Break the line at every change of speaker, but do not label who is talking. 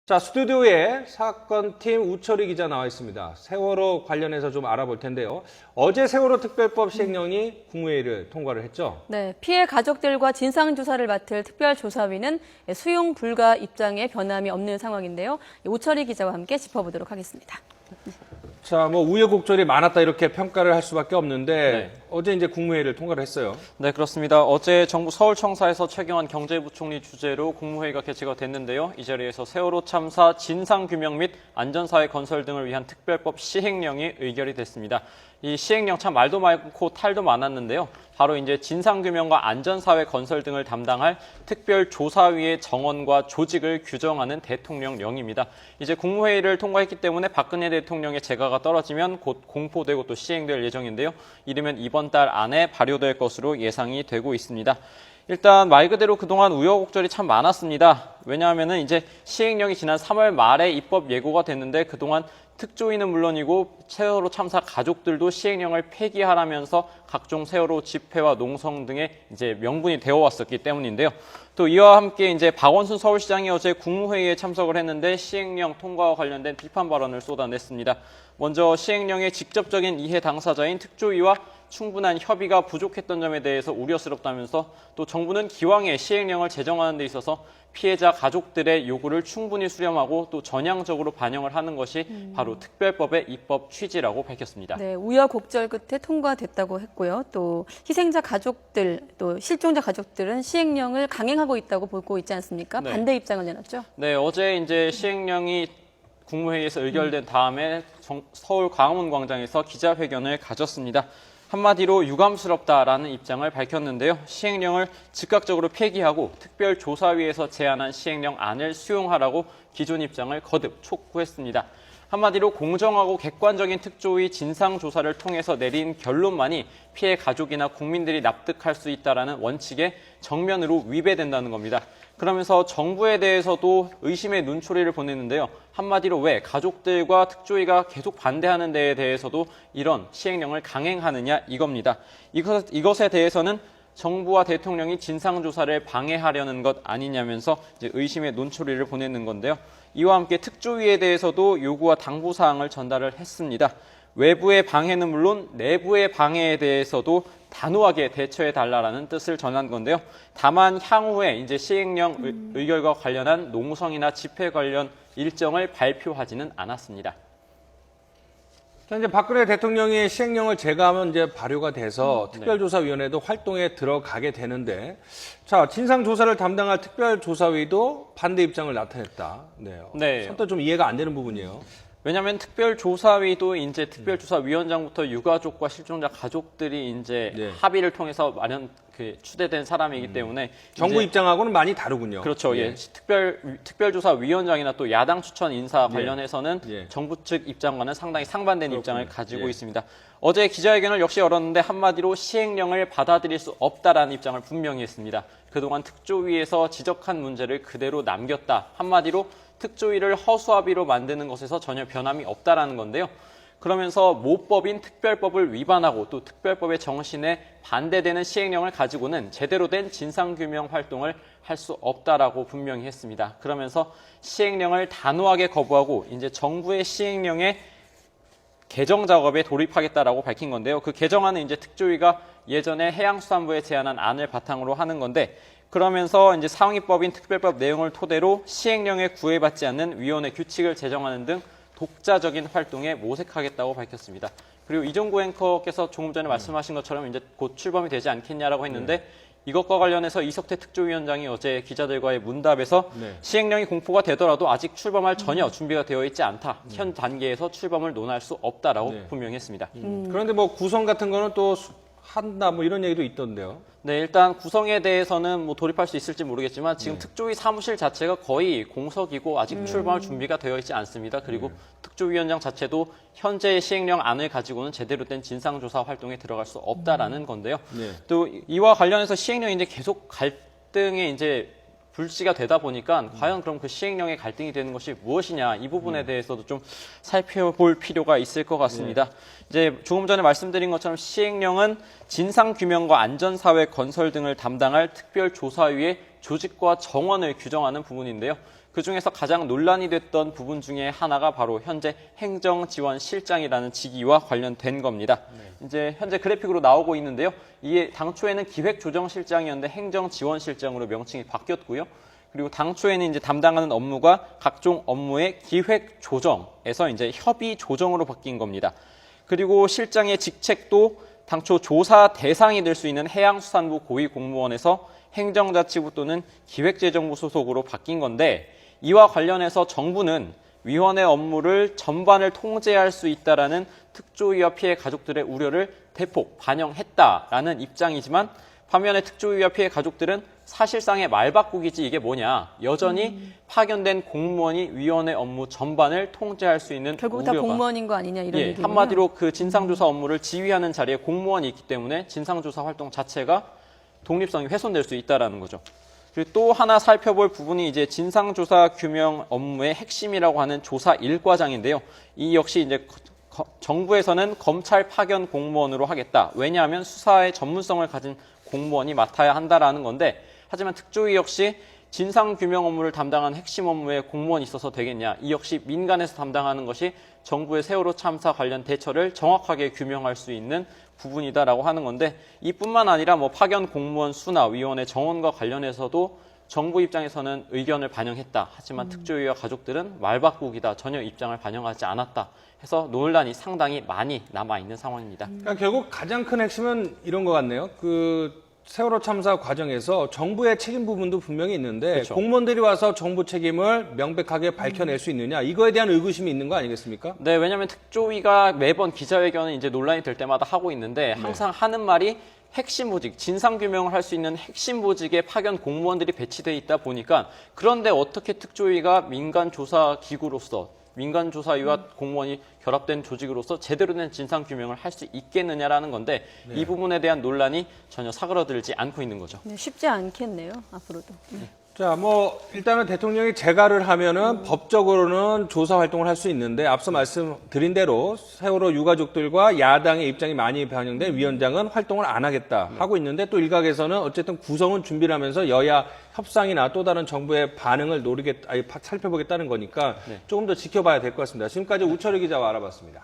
자, 스튜디오에 사건팀 우철희 기자 나와 있습니다. 세월호 관련해서 좀 알아볼 텐데요. 어제 세월호 특별법 시행령이 국무회의를 통과를 했죠?
네, 피해 가족들과 진상조사를 맡을 특별조사위는 수용 불가 입장에 변함이 없는 상황인데요. 우철희 기자와 함께 짚어보도록 하겠습니다.
자, 뭐 우여곡절이 많았다 이렇게 평가를 할 수밖에 없는데 어제 이제 국무회의를 통과를 했어요.
네, 그렇습니다. 어제 정부 서울청사에서 최경환 경제부총리 주재로 국무회의가 개최가 됐는데요. 이 자리에서 세월호 참사 진상규명 및 안전사회 건설 등을 위한 특별법 시행령이 의결이 됐습니다. 이 시행령 참 말도 많고 탈도 많았는데요. 바로 이제 진상규명과 안전사회 건설 등을 담당할 특별조사위의 정원과 조직을 규정하는 대통령령입니다. 이제 국무회의를 통과했기 때문에 박근혜 대통령의 재가가 떨어지면 곧 공포되고 또 시행될 예정인데요. 이르면 이번 달 안에 발효될 것으로 예상이 되고 있습니다. 일단 말 그대로 그동안 우여곡절이 참 많았습니다. 왜냐하면은 이제 시행령이 지난 3월 말에 입법 예고가 됐는데 그동안 특조위는 물론이고 세월호 참사 가족들도 시행령을 폐기하라면서 각종 세월호 집회와 농성 등의 이제 명분이 되어 왔었기 때문인데요. 또 이와 함께 이제 박원순 서울시장이 어제 국무회의에 참석을 했는데 시행령 통과와 관련된 비판 발언을 쏟아냈습니다. 먼저 시행령의 직접적인 이해 당사자인 특조위와 충분한 협의가 부족했던 점에 대해서 우려스럽다면서 또 정부는 기왕에 시행령을 제정하는 데 있어서 피해자 가족들의 요구를 충분히 수렴하고 또 전향적으로 반영을 하는 것이 바로 특별법의 입법 취지라고 밝혔습니다.
네, 우여곡절 끝에 통과됐다고 했고요. 또 희생자 가족들, 또 실종자 가족들은 시행령을 강행하고 있다고 보고 있지 않습니까?
네.
반대 입장을 내놨죠.
네, 어제 이제 시행령이 국무회의에서 의결된 다음에 서울 광화문 광장에서 기자회견을 가졌습니다. 한마디로 유감스럽다라는 입장을 밝혔는데요. 시행령을 즉각적으로 폐기하고 특별조사위에서 제안한 시행령 안을 수용하라고 기존 입장을 거듭 촉구했습니다. 한마디로 공정하고 객관적인 특조위 진상조사를 통해서 내린 결론만이 피해 가족이나 국민들이 납득할 수 있다는 원칙에 정면으로 위배된다는 겁니다. 그러면서 정부에 대해서도 의심의 눈초리를 보냈는데요. 한마디로 왜 가족들과 특조위가 계속 반대하는 데에 대해서도 이런 시행령을 강행하느냐 이겁니다. 이것에 대해서는 정부와 대통령이 진상조사를 방해하려는 것 아니냐면서 이제 의심의 눈초리를 보내는 건데요. 이와 함께 특조위에 대해서도 요구와 당부사항을 전달을 했습니다. 외부의 방해는 물론 내부의 방해에 대해서도 단호하게 대처해달라는 뜻을 전한 건데요. 다만 향후에 이제 시행령 의결과 관련한 농성이나 집회 관련 일정을 발표하지는 않았습니다.
자, 이제 박근혜 대통령이 시행령을 제거하면 이제 발효가 돼서 특별조사위원회도 활동에 들어가게 되는데, 자, 진상조사를 담당할 특별조사위도 반대 입장을 나타냈다. 네. 선뜻 좀 이해가 안 되는 부분이에요.
왜냐하면 특별조사위도 이제 특별조사위원장부터 유가족과 실종자 가족들이 이제 합의를 통해서 추대된 사람이기 때문에
정부 입장하고는 많이 다르군요.
그렇죠. 예. 특별조사위원장이나 또 야당 추천 인사 관련해서는 정부 측 입장과는 상당히 상반된 입장을 가지고 있습니다. 어제 기자회견을 역시 열었는데 한마디로 시행령을 받아들일 수 없다라는 입장을 분명히 했습니다. 그동안 특조위에서 지적한 문제를 그대로 남겼다. 한마디로 특조위를 허수아비로 만드는 것에서 전혀 변함이 없다라는 건데요. 그러면서 모법인 특별법을 위반하고 또 특별법의 정신에 반대되는 시행령을 가지고는 제대로 된 진상규명 활동을 할 수 없다라고 분명히 했습니다. 그러면서 시행령을 단호하게 거부하고 이제 정부의 시행령에 개정 작업에 돌입하겠다라고 밝힌 건데요. 그 개정안은 이제 특조위가 예전에 해양수산부에 제안한 안을 바탕으로 하는 건데 그러면서 이제 상위법인 특별법 내용을 토대로 시행령에 구애받지 않는 위원회 규칙을 제정하는 등 독자적인 활동에 모색하겠다고 밝혔습니다. 그리고 이종구 앵커께서 조금 전에 말씀하신 것처럼 이제 곧 출범이 되지 않겠냐라고 했는데 이것과 관련해서 이석태 특조위원장이 어제 기자들과의 문답에서 시행령이 공포가 되더라도 아직 출범할 전혀 준비가 되어 있지 않다. 현 단계에서 출범을 논할 수 없다라고 분명히 했습니다.
그런데 뭐 구성 같은 거는 또 한다 뭐 이런 얘기도 있던데요.
네, 일단 구성에 대해서는 뭐 돌입할 수 있을지 모르겠지만 지금 특조위 사무실 자체가 거의 공석이고 아직 출범할 준비가 되어 있지 않습니다. 그리고 특조위원장 자체도 현재 시행령 안을 가지고는 제대로 된 진상조사 활동에 들어갈 수 없다라는 건데요. 또 이와 관련해서 시행령이 이제 계속 갈등에 이제 불씨가 되다 보니까 과연 그럼 그 시행령의 갈등이 되는 것이 무엇이냐 이 부분에 대해서도 좀 살펴볼 필요가 있을 것 같습니다. 이제 조금 전에 말씀드린 것처럼 시행령은 진상규명과 안전사회 건설 등을 담당할 특별조사위의 조직과 정원을 규정하는 부분인데요. 그중에서 가장 논란이 됐던 부분 중에 하나가 바로 현재 행정지원실장이라는 직위와 관련된 겁니다. 이제 현재 그래픽으로 나오고 있는데요. 이게 당초에는 기획조정실장이었는데 행정지원실장으로 명칭이 바뀌었고요. 그리고 당초에는 이제 담당하는 업무가 각종 업무의 기획조정에서 이제 협의조정으로 바뀐 겁니다. 그리고 실장의 직책도 당초 조사 대상이 될 수 있는 해양수산부 고위공무원에서 행정자치부 또는 기획재정부 소속으로 바뀐 건데, 이와 관련해서 정부는 위원회 업무를 전반을 통제할 수 있다라는 특조위와 피해 가족들의 우려를 대폭 반영했다라는 입장이지만, 반면에 특조위와 피해 가족들은 사실상의 말바꾸기지 이게 뭐냐, 여전히 파견된 공무원이 위원회 업무 전반을 통제할 수 있는
결국
우려가,
다 공무원인 거 아니냐 이런 얘기군요.
한마디로 그 진상조사 업무를 지휘하는 자리에 공무원이 있기 때문에 진상조사 활동 자체가 독립성이 훼손될 수 있다라는 거죠. 그리고 또 하나 살펴볼 부분이 이제 진상조사 규명 업무의 핵심이라고 하는 조사 일과장인데요. 이 역시 이제 정부에서는 검찰 파견 공무원으로 하겠다. 왜냐하면 수사의 전문성을 가진 공무원이 맡아야 한다라는 건데, 하지만 특조위 역시 진상규명 업무를 담당하는 핵심 업무에 공무원이 있어서 되겠냐. 이 역시 민간에서 담당하는 것이 정부의 세월호 참사 관련 대처를 정확하게 규명할 수 있는 부분이다라고 하는 건데, 이뿐만 아니라 뭐 파견 공무원 수나 위원회 정원과 관련해서도 정부 입장에서는 의견을 반영했다. 하지만 특조위와 가족들은 말바꾸기다. 전혀 입장을 반영하지 않았다. 해서 논란이 상당히 많이 남아있는 상황입니다.
그러니까 결국 가장 큰 핵심은 이런 것 같네요. 그 세월호 참사 과정에서 정부의 책임 부분도 분명히 있는데,
그렇죠.
공무원들이 와서 정부 책임을 명백하게 밝혀낼 수 있느냐, 이거에 대한 의구심이 있는 거 아니겠습니까?
네, 왜냐하면 특조위가 매번 기자회견을 이제 논란이 될 때마다 하고 있는데, 항상 하는 말이 핵심 보직, 진상규명을 할 수 있는 핵심 보직에 파견 공무원들이 배치돼 있다 보니까, 그런데 어떻게 특조위가 민간조사기구로서, 민간조사위와 공무원이 결합된 조직으로서 제대로 된 진상규명을 할 수 있겠느냐라는 건데, 이 부분에 대한 논란이 전혀 사그러들지 않고 있는 거죠.
네, 쉽지 않겠네요, 앞으로도.
자, 뭐 일단은 대통령이 재가를 하면은 법적으로는 조사 활동을 할 수 있는데, 앞서 말씀드린 대로 세월호 유가족들과 야당의 입장이 많이 반영된 위원장은 활동을 안 하겠다 하고 있는데, 또 일각에서는 어쨌든 구성은 준비를 하면서 여야 협상이나 또 다른 정부의 반응을 살펴보겠다는 거니까 조금 더 지켜봐야 될 것 같습니다. 지금까지 우철희 기자와 알아봤습니다.